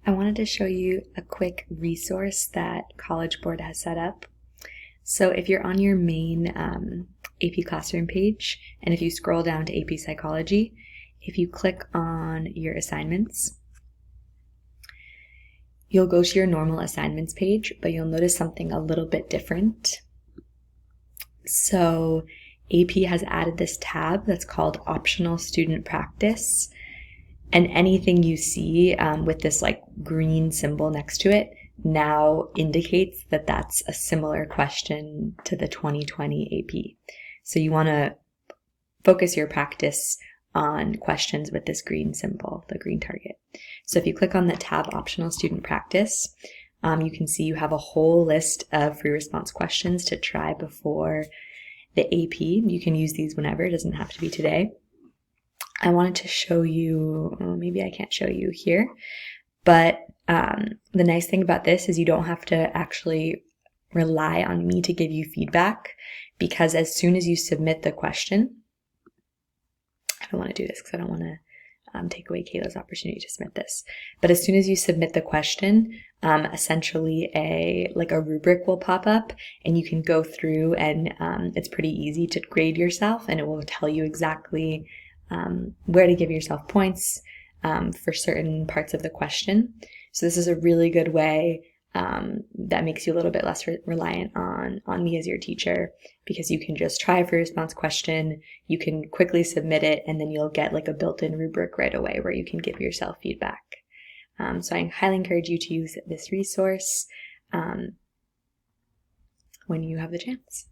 I wanted to show you a quick resource that College Board has set up. So if you're on your main AP Classroom page, and if you scroll down to AP Psychology, if you click on your assignments, you'll go to your normal assignments page, but you'll notice something a little bit different. So AP has added this tab that's called Optional Student Practice. And anything you see with this like green symbol next to it now indicates that that's a similar question to the 2020 AP. So you want to focus your practice on questions with this green symbol, the green target. So if you click on the tab Optional Student Practice, you can see you have a whole list of free response questions to try before the AP. You can use these whenever, it doesn't have to be today. I wanted to show you, maybe I can't show you here, but the nice thing about this is you don't have to actually rely on me to give you feedback, because as soon as you submit the question, I don't want to do this because I don't want to take away Kayla's opportunity to submit this, but as soon as you submit the question, essentially a rubric will pop up and you can go through and it's pretty easy to grade yourself, and it will tell you exactly where to give yourself points for certain parts of the question. So this is a really good way that makes you a little bit less reliant on me as your teacher, because you can just try a free response question, you can quickly submit it, and then you'll get like a built-in rubric right away where you can give yourself feedback. So I highly encourage you to use this resource when you have the chance.